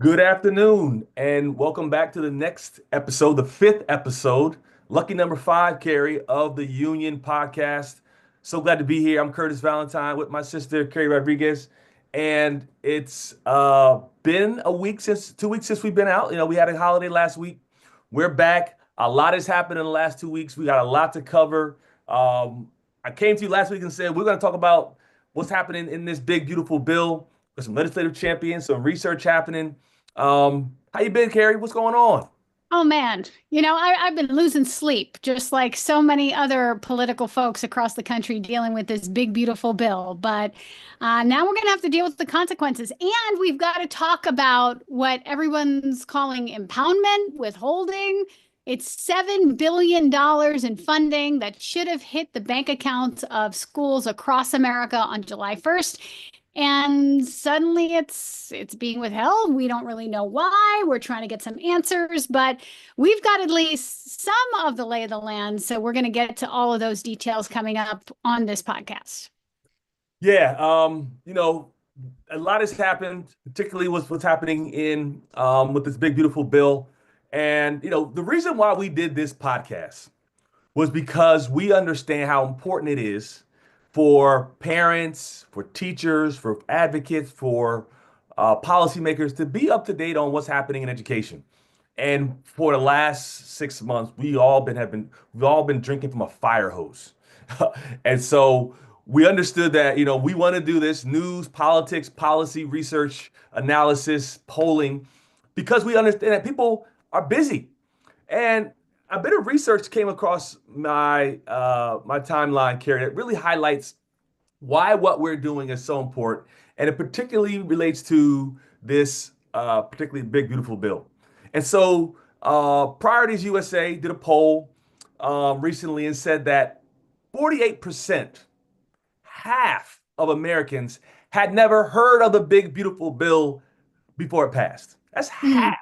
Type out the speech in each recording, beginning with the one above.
Good afternoon, and welcome back to the next episode, the fifth episode, lucky number five, Carrie, of the Union Podcast. So glad to be here. I'm Curtis Valentine with my sister, Carrie Rodriguez, and it's been a week since 2 weeks since we've been out. We had a holiday last week. We're back. A lot has happened in the last 2 weeks. We got a lot to cover. I came to you last week and said we're going to talk about what's happening in this big, beautiful bill. There's some legislative champions, some research happening. How you been, Carrie? What's going on? Oh man, I've been losing sleep, just like so many other political folks across the country dealing with this big, beautiful bill. But now we're going to have to deal with the consequences. And we've got to talk about what everyone's calling impoundment, withholding. It's $7 billion in funding that should have hit the bank accounts of schools across America on July 1st. And suddenly it's being withheld. We don't really know why. We're trying to get some answers, but we've got at least some of the lay of the land. So we're going to get to all of those details coming up on this podcast. Yeah, a lot has happened, particularly with what's happening in with this big beautiful bill. And the reason why we did this podcast was because we understand how important it is for parents, for teachers, for advocates, for policymakers to be up to date on what's happening in education. And for the last 6 months, we've all been drinking from a fire hose. And so we understood that, we want to do this news, politics, policy, research, analysis, polling, because we understand that people are busy. And a bit of research came across my timeline, Carrie, that really highlights why what we're doing is so important, and it particularly relates to this particularly big, beautiful bill. And so, Priorities USA did a poll recently and said that 48%, half of Americans, had never heard of the big, beautiful bill before it passed. That's Hmm. half.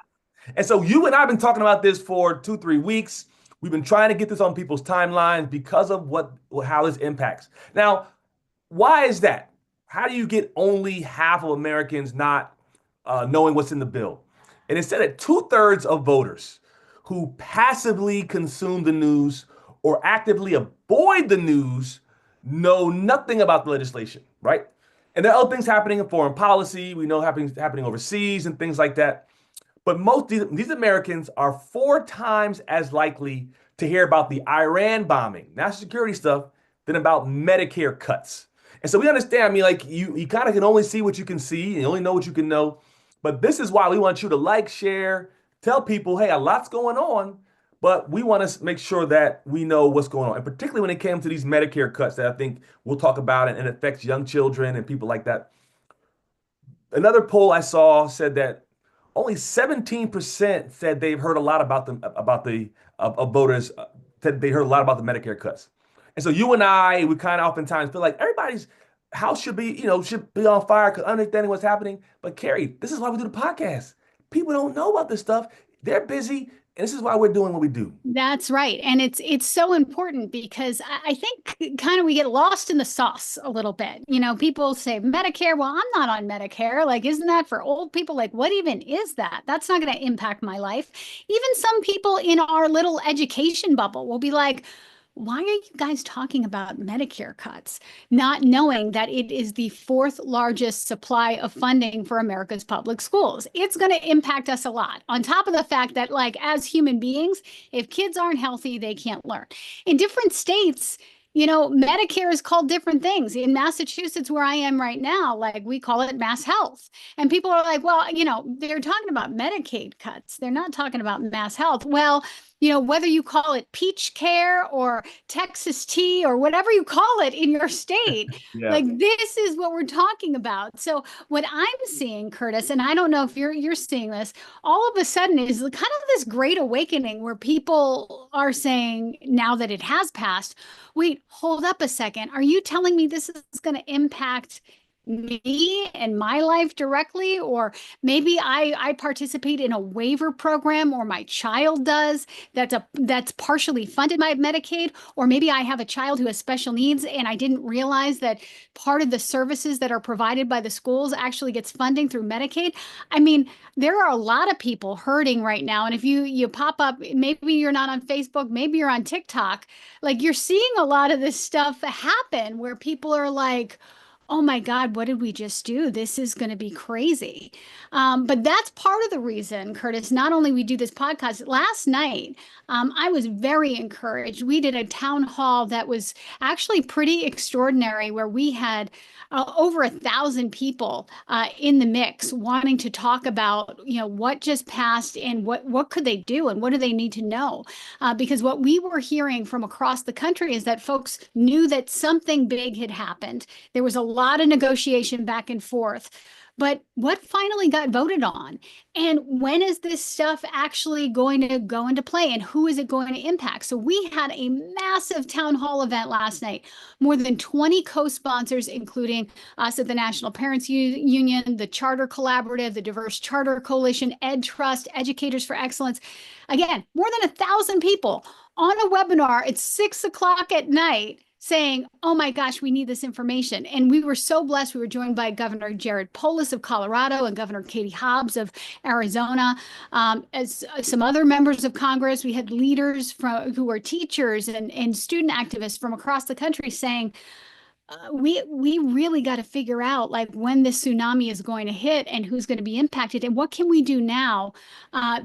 And so you and I have been talking about this for 2, 3 weeks. We've been trying to get this on people's timelines because of how this impacts. Now, why is that? How do you get only half of Americans not knowing what's in the bill? And it said that two-thirds of voters who passively consume the news or actively avoid the news know nothing about the legislation, right? And there are other things happening in foreign policy. We know happening overseas and things like that. But most these Americans are 4 times as likely to hear about the Iran bombing, national security stuff, than about Medicare cuts. And so we understand, I mean, like you kind of can only see what you can see and you only know what you can know. But this is why we want you to like, share, tell people, hey, a lot's going on, but we want to make sure that we know what's going on. And particularly when it came to these Medicare cuts that I think we'll talk about and it affects young children and people like that. Another poll I saw said that only 17% said they've heard a lot about the of voters said they heard a lot about the Medicare cuts. And so you and I, we kind of oftentimes feel like everybody's house should be on fire because understanding what's happening. But Carrie, this is why we do the podcast. People don't know about this stuff. They're busy, and this is why we're doing what we do. That's right. And it's so important because I think kind of we get lost in the sauce a little bit. People say Medicare, well, I'm not on Medicare. Like, isn't that for old people? Like, what even is that? That's not going to impact my life. Even some people in our little education bubble will be like, why are you guys talking about Medicare cuts? Not knowing that it is the fourth largest supply of funding for America's public schools. It's going to impact us a lot. On top of the fact that, like, as human beings, if kids aren't healthy, they can't learn. In different states, Medicare is called different things. In Massachusetts, where I am right now, like we call it Mass Health. And people are like, well, they're talking about Medicaid cuts. They're not talking about Mass Health. Well, whether you call it peach care or Texas tea or whatever you call it in your state, Yeah. like this is what we're talking about. So what I'm seeing, Curtis, and I don't know if you're seeing this, all of a sudden is kind of this great awakening where people are saying now that it has passed, wait, hold up a second. Are you telling me this is going to impact me and my life directly, or maybe I participate in a waiver program, or my child does, that's partially funded by Medicaid, or maybe I have a child who has special needs and I didn't realize that part of the services that are provided by the schools actually gets funding through Medicaid. I mean, there are a lot of people hurting right now. And if you pop up, maybe you're not on Facebook, maybe you're on TikTok, like you're seeing a lot of this stuff happen where people are like, oh my God, what did we just do? This is going to be crazy. But that's part of the reason, Curtis, not only we do this podcast. Last night, I was very encouraged. We did a town hall that was actually pretty extraordinary, where we had over 1,000 people in the mix wanting to talk about, what just passed and what could they do and what do they need to know? Because what we were hearing from across the country is that folks knew that something big had happened. There was a lot of negotiation back and forth. But what finally got voted on? And when is this stuff actually going to go into play? And who is it going to impact? So we had a massive town hall event last night. More than 20 co-sponsors, including us at the National Parents Union, the Charter Collaborative, the Diverse Charter Coalition, Ed Trust, Educators for Excellence. Again, more than 1,000 people on a webinar at 6 o'clock at night, saying, oh my gosh, we need this information. And we were so blessed. We were joined by Governor Jared Polis of Colorado and Governor Katie Hobbs of Arizona, as some other members of Congress. We had leaders who were teachers and student activists from across the country saying, we really got to figure out like when this tsunami is going to hit and who's going to be impacted and what can we do now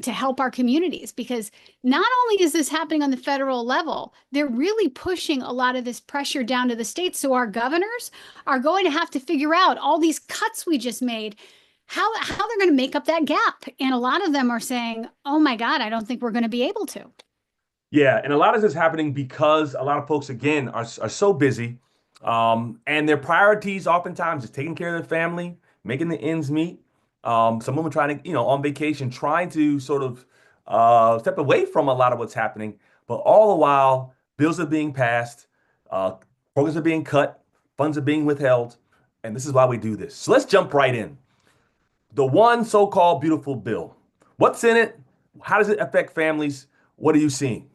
to help our communities, because not only is this happening on the federal level, they're really pushing a lot of this pressure down to the states. So our governors are going to have to figure out all these cuts we just made, how they're going to make up that gap. And a lot of them are saying, oh my God, I don't think we're going to be able to. Yeah, and a lot of this is happening because a lot of folks, again, are so busy. And their priorities oftentimes is taking care of their family, making the ends meet. Some of them are trying to, on vacation, trying to sort of step away from a lot of what's happening. But all the while, bills are being passed, programs are being cut, funds are being withheld. And this is why we do this. So let's jump right in. The one so-called beautiful bill. What's in it? How does it affect families? What are you seeing?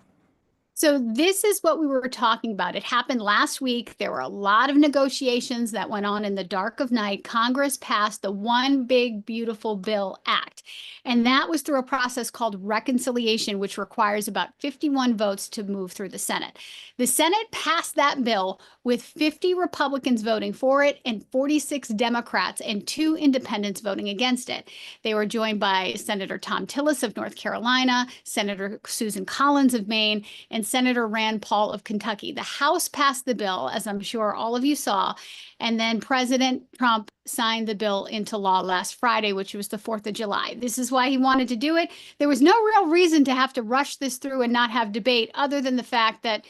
So this is what we were talking about. It happened last week. There were a lot of negotiations that went on in the dark of night. Congress passed the One Big Beautiful Bill Act. And that was through a process called reconciliation, which requires about 51 votes to move through the Senate. The Senate passed that bill with 50 Republicans voting for it and 46 Democrats and 2 independents voting against it. They were joined by Senator Thom Tillis of North Carolina, Senator Susan Collins of Maine, and Senator Rand Paul of Kentucky. The House passed the bill, as I'm sure all of you saw, and then President Trump signed the bill into law last Friday, which was the 4th of July. This is why he wanted to do it. There was no real reason to have to rush this through and not have debate, other than the fact that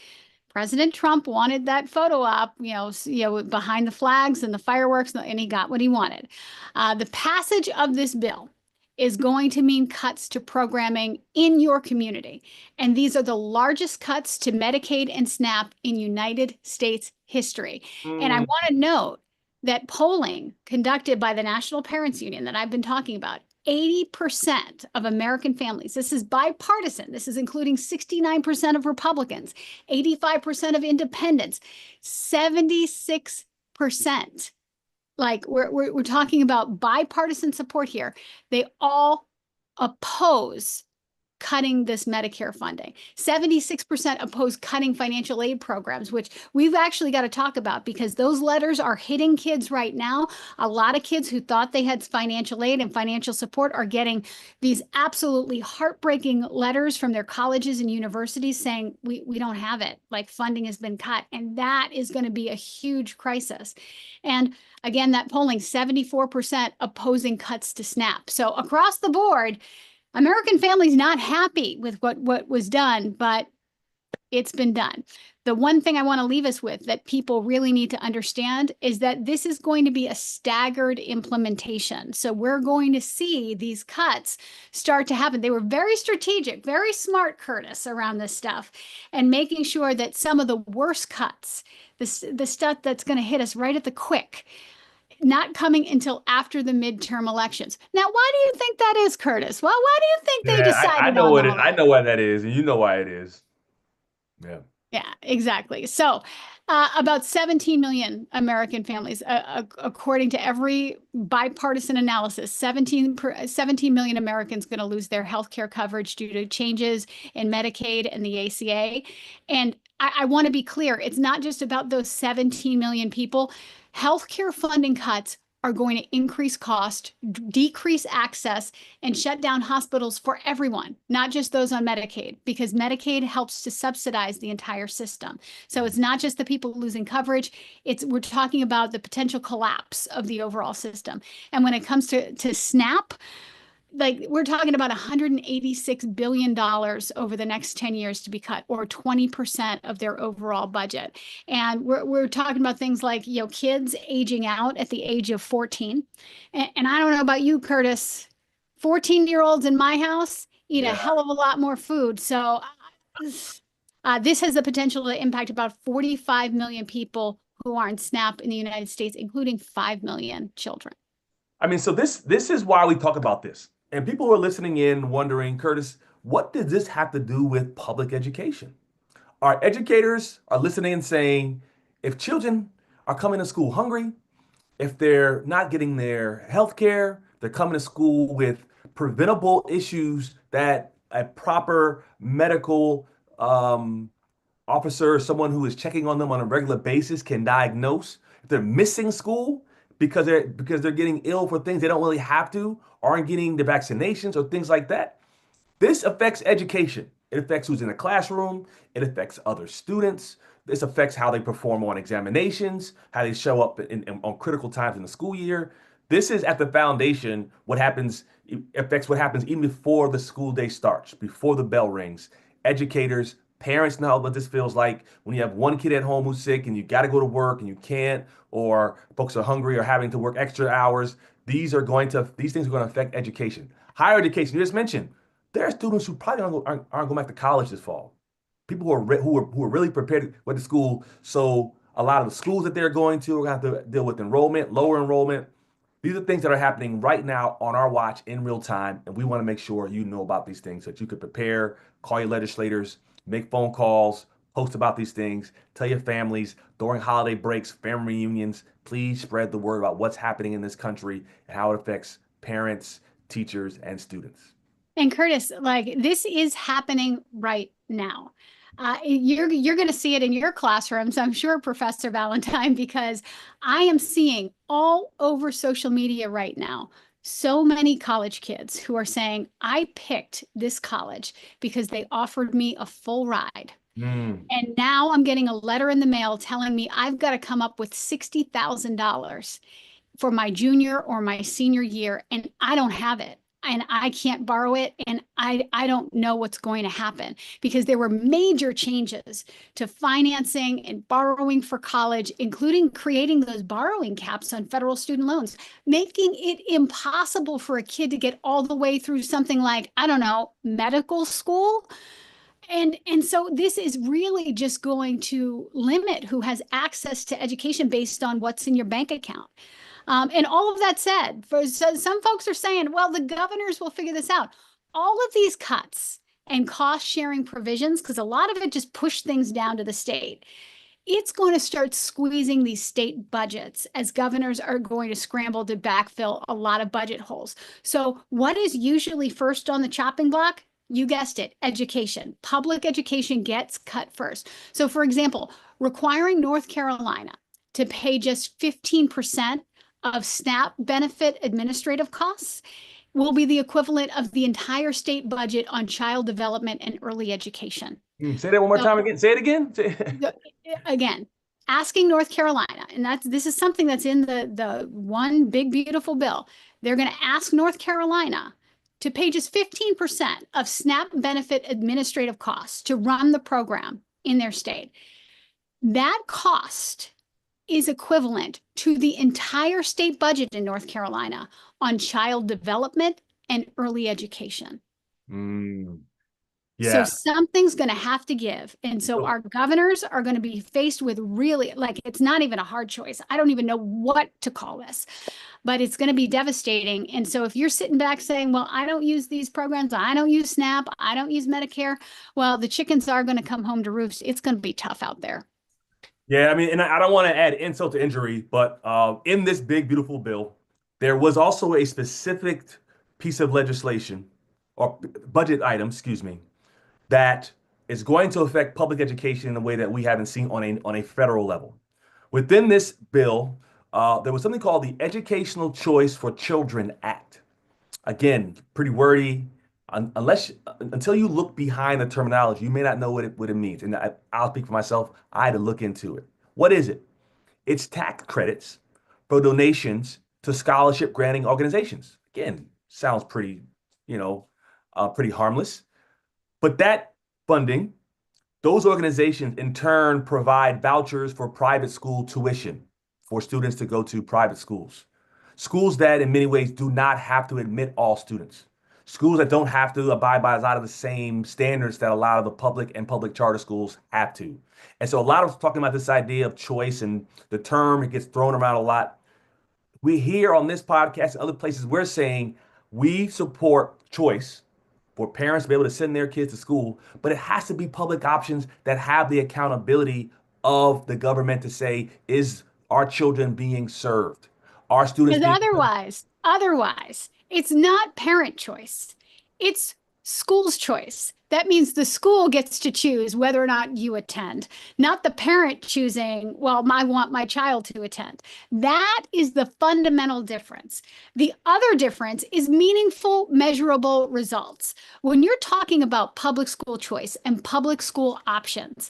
President Trump wanted that photo op, behind the flags and the fireworks, and he got what he wanted. The passage of this bill is going to mean cuts to programming in your community. And these are the largest cuts to Medicaid and SNAP in United States history. And I want to note that polling conducted by the National Parents Union that I've been talking about, 80% of American families, this is bipartisan, this is including 69% of Republicans, 85% of independents, 76%. Like we're talking about bipartisan support here. They all oppose cutting this Medicare funding. 76% oppose cutting financial aid programs, which we've actually got to talk about because those letters are hitting kids right now. A lot of kids who thought they had financial aid and financial support are getting these absolutely heartbreaking letters from their colleges and universities saying, we don't have it, like funding has been cut. And that is going to be a huge crisis. And again, that polling, 74% opposing cuts to SNAP. So across the board, American families not happy with what was done, but it's been done. The one thing I want to leave us with that people really need to understand is that this is going to be a staggered implementation. So we're going to see these cuts start to happen. They were very strategic, very smart, Curtis, around this stuff, and making sure that some of the worst cuts, the stuff that's going to hit us right at the quick, not coming until after the midterm elections. Now, why do you think that is, Curtis? Well, why do you think they Yeah, I decided know on what all I that? know why that is, and you know why it is. Yeah. Yeah, exactly. So, about 17 million American families, according to every bipartisan analysis, 17 million Americans going to lose their health care coverage due to changes in Medicaid and the ACA. And I want to be clear, it's not just about those 17 million people. Healthcare funding cuts are going to increase cost, decrease access, and shut down hospitals for everyone, not just those on Medicaid, because Medicaid helps to subsidize the entire system. So it's not just the people losing coverage, we're talking about the potential collapse of the overall system. And when it comes to SNAP, like we're talking about $186 billion over the next 10 years to be cut, or 20% of their overall budget. And we're talking about things like, kids aging out at the age of 14. And I don't know about you, Curtis, 14-year-olds in my house eat a Yeah. hell of a lot more food. So this has the potential to impact about 45 million people who are on SNAP in the United States, including 5 million children. I mean, so this is why we talk about this. And people who are listening in wondering, Curtis, what does this have to do with public education? Our educators are listening and saying, if children are coming to school hungry, if they're not getting their health care, they're coming to school with preventable issues that a proper medical officer, someone who is checking on them on a regular basis, can diagnose. If they're missing school because they're getting ill for things they don't really have to, aren't getting the vaccinations or things like that, this affects education. It affects who's in the classroom. It affects other students. This affects how they perform on examinations, how they show up on critical times in the school year. This is at the foundation. What happens, it affects what happens even before the school day starts, before the bell rings. Educators, parents know what this feels like when you have one kid at home who's sick and you got to go to work and you can't, or folks are hungry or having to work extra hours. These things are going to affect education. Higher education, you just mentioned, there are students who probably aren't going back to college this fall. People who are really prepared to go to school. So a lot of the schools that they're going to are going to have to deal with enrollment, lower enrollment. These are things that are happening right now on our watch in real time, and we want to make sure you know about these things so that you could prepare, call your legislators, make phone calls, post about these things, tell your families during holiday breaks, family reunions. Please spread the word about what's happening in this country and how it affects parents, teachers, and students. And Curtis, like this is happening right now. You're going to see it in your classrooms, I'm sure, Professor Valentine, because I am seeing all over social media right now so many college kids who are saying, I picked this college because they offered me a full ride. Mm. And now I'm getting a letter in the mail telling me I've got to come up with $60,000 for my junior or my senior year, and I don't have it. And I can't borrow it. And I don't know what's going to happen because there were major changes to financing and borrowing for college, including creating those borrowing caps on federal student loans, making it impossible for a kid to get all the way through something like, I don't know, medical school. And so this is really just going to limit who has access to education based on what's in your bank account. And all of that said, some folks are saying, well, the governors will figure this out. All of these cuts and cost sharing provisions, because a lot of it just pushed things down to the state, it's going to start squeezing these state budgets as governors are going to scramble to backfill a lot of budget holes. So what is usually first on the chopping block? You guessed it, education. Public education gets cut first. So for example, requiring North Carolina to pay just 15% of SNAP benefit administrative costs will be the equivalent of the entire state budget on child development and early education. Say that one more time again. Say it again. Again, asking North Carolina, and this is something that's in the one big beautiful bill. They're going to ask North Carolina to pay just 15% of SNAP benefit administrative costs to run the program in their state. That cost is equivalent to the entire state budget in North Carolina on child development and early education. Mm. So Yeah. something's going to have to give. And so So, our governors are going to be faced with really, like, it's not even a hard choice. I don't even know what to call this, but it's going to be devastating. And so if you're sitting back saying, well, I don't use these programs, I don't use SNAP, I don't use Medicare, well, the chickens are going to come home to roost. It's going to be tough out there. yeah, I mean, and I don't want to add insult to injury, but in this big, beautiful bill, there was also a specific piece of legislation or budget item, excuse me, that is going to affect public education in a way that we haven't seen on a federal level. Within this bill, there was something called the Educational Choice for Children Act. Again, pretty wordy. Until you look behind the terminology, you may not know what it means. And I'll speak for myself. I had to look into it. What is it? It's tax credits for donations to scholarship granting organizations. Again, sounds pretty, pretty harmless. But that funding, those organizations in turn provide vouchers for private school tuition for students to go to private schools. Schools that in many ways do not have to admit all students. Schools that don't have to abide by a lot of the same standards that a lot of the public and public charter schools have to. And so a lot of talking about this idea of choice and the term, it gets thrown around a lot. We hear on this podcast and other places, we're saying we support choice for parents to be able to send their kids to school, but it has to be public options that have the accountability of the government to say, is our children being served? Are students Because being otherwise, it's not parent choice. It's school's choice. That means the school gets to choose whether or not you attend, not the parent choosing, well, I want my child to attend. That is the fundamental difference. The other difference is meaningful, measurable results. When you're talking about public school choice and public school options,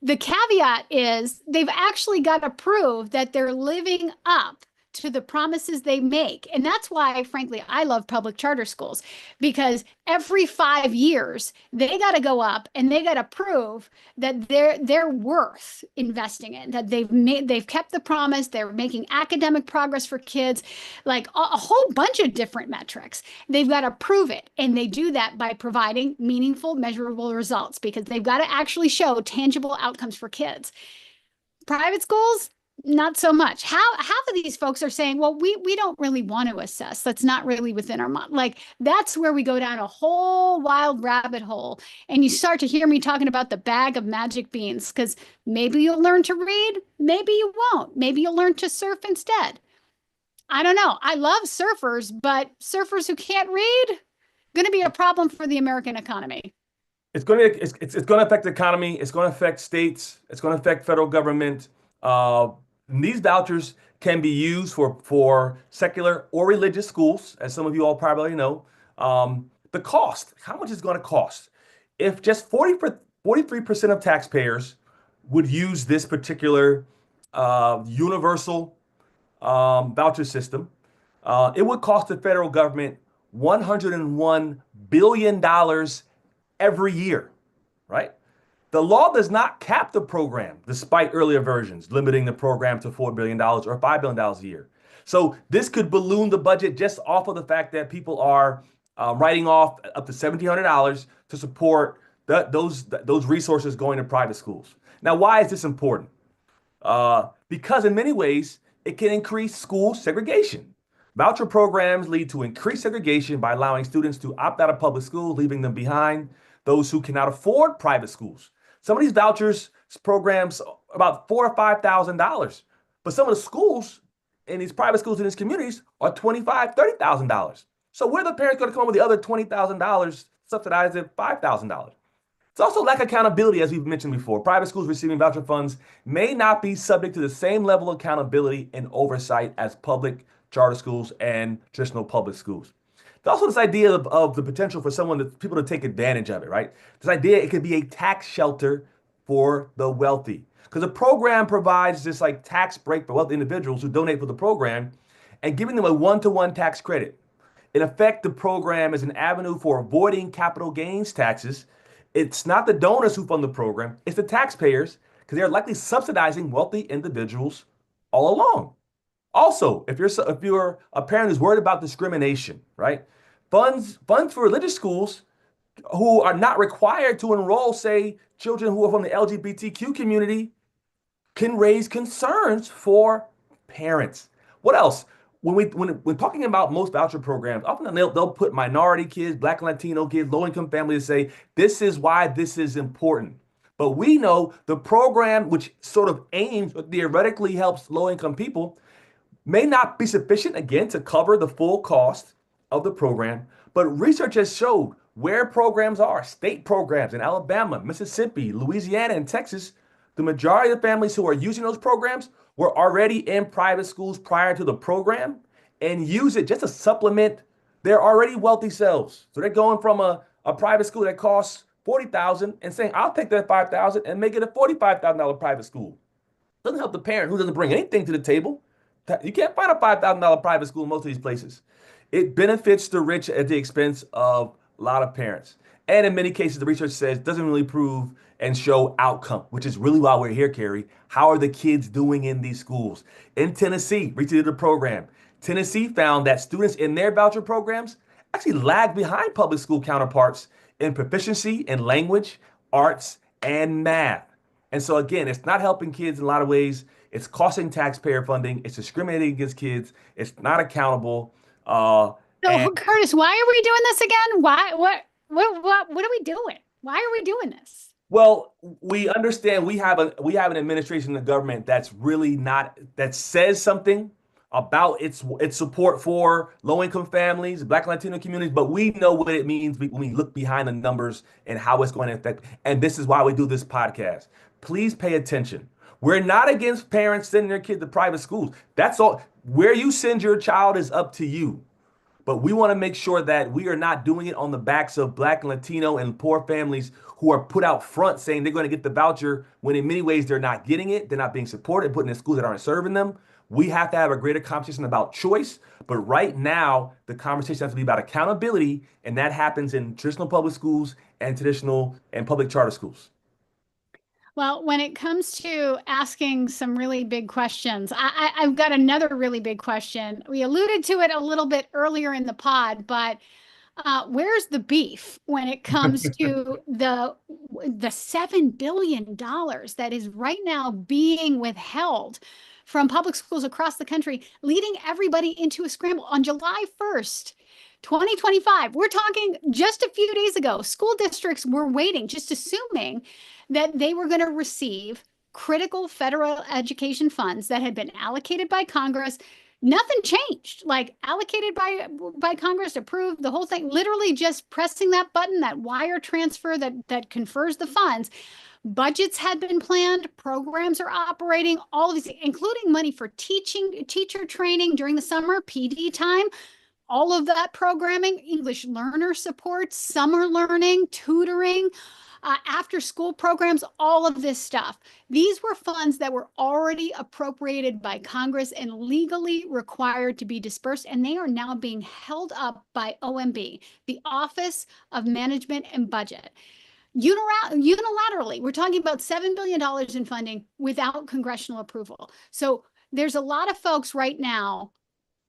the caveat is they've actually got to prove that they're living up to the promises they make. And that's why, frankly, I love public charter schools, because every 5 years they got to go up and they got to prove that they're worth investing in, that they've kept the promise, they're making academic progress for kids, like a whole bunch of different metrics. They've got to prove it. And they do that by providing meaningful, measurable results, because they've got to actually show tangible outcomes for kids. Private schools, not so much. Half of these folks are saying, well, we don't really want to assess. That's not really within our mind. Like, that's where we go down a whole wild rabbit hole. And you start to hear me talking about the bag of magic beans, because maybe you'll learn to read, maybe you won't. Maybe you'll learn to surf instead. I don't know. I love surfers, but surfers who can't read, going to be a problem for the American economy. it's going to affect the economy. It's going to affect states. It's going to affect federal government. These vouchers can be used for secular or religious schools, as some of you all probably know. The cost, how much is it going to cost? If just 43% of taxpayers would use this particular universal voucher system, it would cost the federal government $101 billion every year, right? The law does not cap the program, despite earlier versions limiting the program to $4 billion or $5 billion a year. So this could balloon the budget just off of the fact that people are writing off up to $1,700 to support those resources going to private schools. Now, why is this important? Because in many ways, it can increase school segregation. Voucher programs lead to increased segregation by allowing students to opt out of public schools, leaving them behind those who cannot afford private schools. Some of these vouchers programs about $4,000 or $5,000, but some of the schools in these private schools in these communities are $25,000, $30,000. So where are the parents going to come up with the other $20,000 subsidized at $5,000? It's also lack of accountability, as we've mentioned before. Private schools receiving voucher funds may not be subject to the same level of accountability and oversight as public charter schools and traditional public schools. There's also this idea of the potential for people to take advantage of it, right? This idea it could be a tax shelter for the wealthy. Because the program provides this like tax break for wealthy individuals who donate for the program and giving them a one-to-one tax credit. In effect, the program is an avenue for avoiding capital gains taxes. It's not the donors who fund the program, it's the taxpayers, because they're likely subsidizing wealthy individuals all along. Also, if you're a parent who's worried about discrimination, right? Funds for religious schools who are not required to enroll, say, children who are from the LGBTQ community, can raise concerns for parents. What else? When talking about most voucher programs, often they'll put minority kids, Black and Latino kids, low income families, say this is why this is important. But we know the program, which sort of aims, theoretically helps low income people, may not be sufficient, again, to cover the full cost of the program. But research has showed where programs are, state programs in Alabama, Mississippi, Louisiana, and Texas, the majority of the families who are using those programs were already in private schools prior to the program and use it just to supplement their already wealthy selves. So they're going from a private school that costs $40,000 and saying, I'll take that $5,000 and make it a $45,000 private school. Doesn't help the parent who doesn't bring anything to the table. You can't find a $5,000 private school in most of these places. It benefits the rich at the expense of a lot of parents. And in many cases, the research says doesn't really prove and show outcome, which is really why we're here, Carrie. How are the kids doing in these schools? In Tennessee, recently did a program. Tennessee found that students in their voucher programs actually lag behind public school counterparts in proficiency in language, arts, and math. And so again, it's not helping kids in a lot of ways. It's costing taxpayer funding. It's discriminating against kids. It's not accountable. So, Curtis, why are we doing this again? Why? What are we doing? Why are we doing this? Well, we understand we have an administration in the government that's really not that says something about its support for low income families, Black and Latino communities, but we know what it means when we look behind the numbers and how it's going to affect. And this is why we do this podcast. Please pay attention. We're not against parents sending their kids to private schools. That's all. Where you send your child is up to you. But we want to make sure that we are not doing it on the backs of Black and Latino and poor families who are put out front saying they're going to get the voucher when in many ways they're not getting it. They're not being supported, put in schools that aren't serving them. We have to have a greater conversation about choice. But right now, the conversation has to be about accountability, and that happens in traditional public schools and traditional and public charter schools. Well, when it comes to asking some really big questions, I've got another really big question. We alluded to it a little bit earlier in the pod, but where's the beef when it comes to the $7 billion that is right now being withheld from public schools across the country, leading everybody into a scramble on July 1st? 2025. We're talking just a few days ago. School districts were waiting, just assuming that they were going to receive critical federal education funds that had been allocated by Congress. Nothing changed. Like allocated by Congress, approved, the whole thing, literally just pressing that button, that wire transfer that confers the funds. Budgets had been planned, programs are operating, all of these, including money for teacher training during the summer, PD time. All of that programming, English learner support, summer learning, tutoring, after school programs, all of this stuff. These were funds that were already appropriated by Congress and legally required to be dispersed, and they are now being held up by OMB, the Office of Management and Budget. Unilaterally, we're talking about $7 billion in funding without congressional approval. So there's a lot of folks right now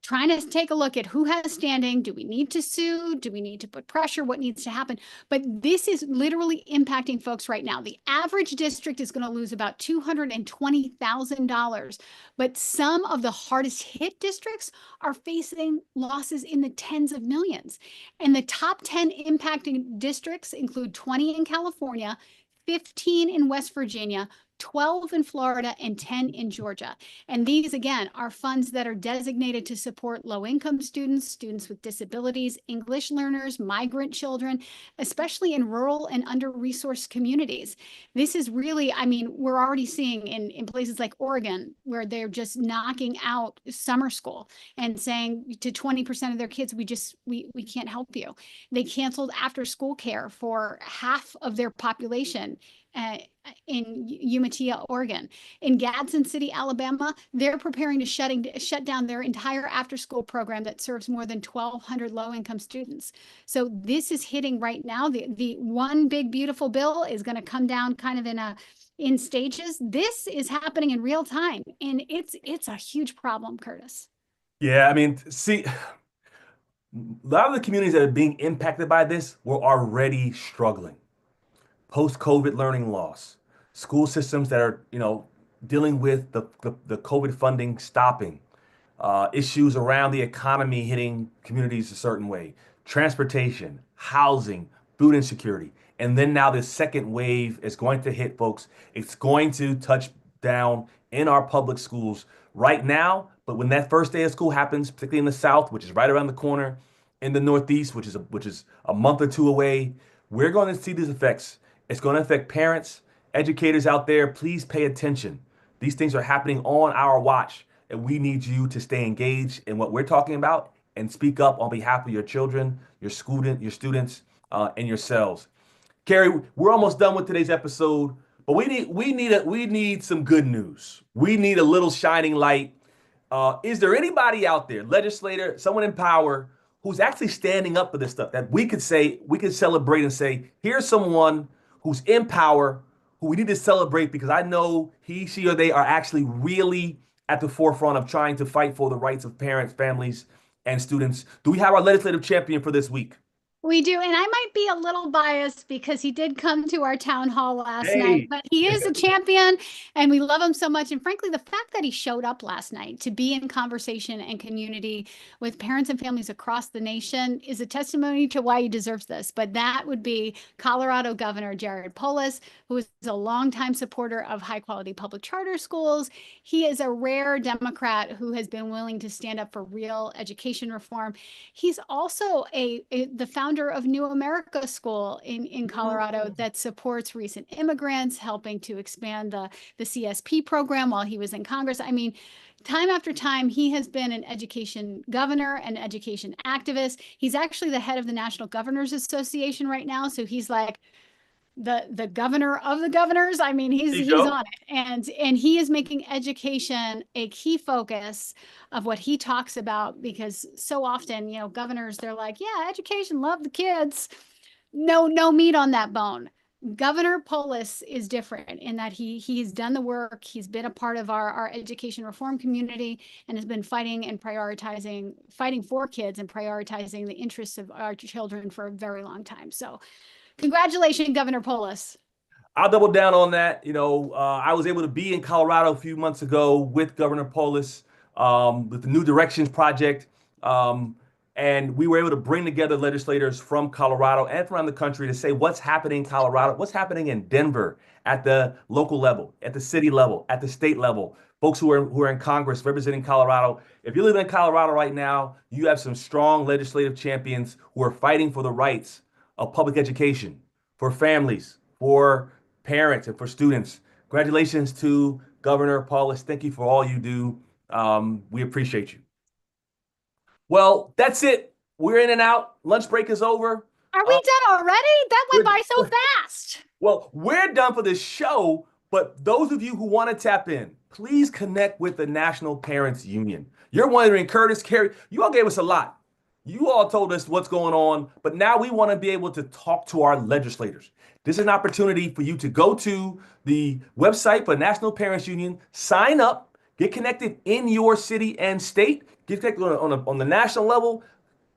trying to take a look at who has standing. Do we need to sue? Do we need to put pressure? What needs to happen? But this is literally impacting folks right now. The average district is going to lose about $220,000, but some of the hardest hit districts are facing losses in the tens of millions. And the top 10 impacting districts include 20 in California, 15 in West Virginia, 12 in Florida, and 10 in Georgia. And these, again, are funds that are designated to support low-income students, students with disabilities, English learners, migrant children, especially in rural and under-resourced communities. This is really, I mean, we're already seeing in places like Oregon, where they're just knocking out summer school and saying to 20% of their kids, we can't help you. They canceled after-school care for half of their population in Umatilla, Oregon. In Gadsden City, Alabama, they're preparing to shut down their entire after-school program that serves more than 1,200 low-income students. So this is hitting right now. The one big beautiful bill is going to come down kind of in stages. This is happening in real time, and it's a huge problem, Curtis. Yeah, I mean, see, A lot of the communities that are being impacted by this were already struggling. Post-COVID learning loss, school systems that are, dealing with the COVID funding stopping, issues around the economy hitting communities a certain way, transportation, housing, food insecurity. And then now this second wave is going to hit folks. It's going to touch down in our public schools right now. But when that first day of school happens, particularly in the South, which is right around the corner, in the Northeast, which is a month or two away, we're going to see these effects. It's going to affect parents, educators out there. Please pay attention. These things are happening on our watch, and we need you to stay engaged in what we're talking about and speak up on behalf of your children, your students, and yourselves. Carrie, we're almost done with today's episode, but we need some good news. We need a little shining light. Is there anybody out there, legislator, someone in power, who's actually standing up for this stuff that we could celebrate and say, here's someone who's in power who we need to celebrate because I know he, she, or they are actually really at the forefront of trying to fight for the rights of parents, families, and students. Do we have our legislative champion for this week? We do. And I might be a little biased because he did come to our town hall last night, Hey, but he is a champion and we love him so much. And frankly, the fact that he showed up last night to be in conversation and community with parents and families across the nation is a testimony to why he deserves this. But that would be Colorado Governor Jared Polis, who is a longtime supporter of high quality public charter schools. He is a rare Democrat who has been willing to stand up for real education reform. He's also the founder of New America School in Colorado that supports recent immigrants, helping to expand the CSP program while he was in Congress. I mean, time after time, he has been an education governor, an education activist. He's actually the head of the National Governors Association right now. So he's like the governor of the governors. I mean, there you he's go. on it, and he is making education a key focus of what he talks about because so often, governors, they're like, yeah, education, love the kids, no meat on that bone. Governor Polis is different in that he's done the work. He's been a part of our education reform community and has been fighting for kids and prioritizing the interests of our children for a very long time. So congratulations, Governor Polis. I'll double down on that. I was able to be in Colorado a few months ago with Governor Polis with the New Directions Project. And we were able to bring together legislators from Colorado and from around the country to say what's happening in Colorado, what's happening in Denver at the local level, at the city level, at the state level, folks who are in Congress representing Colorado. If you live in Colorado right now, you have some strong legislative champions who are fighting for the rights of public education, for families, for parents, and for students. Congratulations to Governor Polis. Thank you for all you do. We appreciate you. Well, that's it. We're in and out. Lunch break is over. Are we Uh, done already? That went we're, by so fast. well, we're done for this show, but those of you who want to tap in, please connect with the National Parents Union. You're wondering, Curtis, Carrie, you all gave us a lot. You all told us what's going on, but now we want to be able to talk to our legislators. This is an opportunity for you to go to the website for National Parents Union, sign up, get connected in your city and state, get connected on the national level,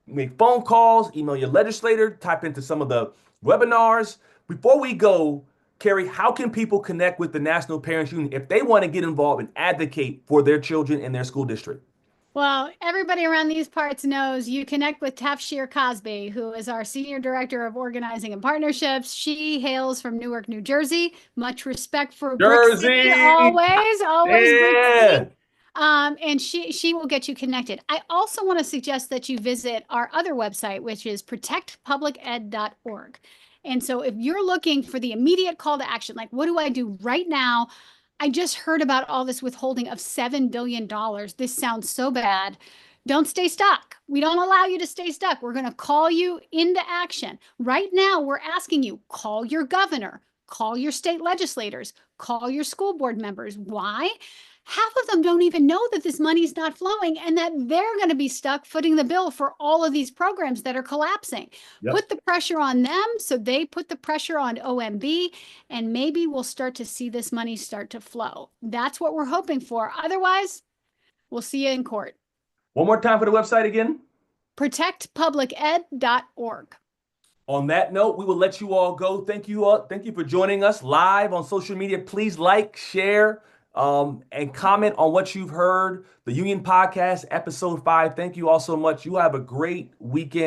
make phone calls, email your legislator, type into some of the webinars. Before we go, Carrie, how can people connect with the National Parents Union if they want to get involved and advocate for their children in their school district? Well, everybody around these parts knows you connect with Tafshir Cosby, who is our Senior Director of Organizing and Partnerships. She hails from Newark, New Jersey. Much respect for Brick City, Jersey! always Brick Yeah! City. And she will get you connected. I also want to suggest that you visit our other website, which is protectpubliced.org. And so if you're looking for the immediate call to action, like what do I do right now? I just heard about all this withholding of $7 billion. This sounds so bad. Don't stay stuck. We don't allow you to stay stuck. We're going to call you into action. Right now, we're asking you, call your governor, call your state legislators, call your school board members. Why? Half of them don't even know that this money's not flowing and that they're going to be stuck footing the bill for all of these programs that are collapsing. Yep. Put the pressure on them so they put the pressure on OMB, and maybe we'll start to see this money start to flow. That's what we're hoping for. Otherwise, we'll see you in court. One more time for the website again. protectpubliced.org. On that note, we will let you all go. Thank you all. Thank you for joining us live on social media. Please like, share, and comment on what you've heard. The Union Podcast, episode 5. Thank you all so much. You have a great weekend.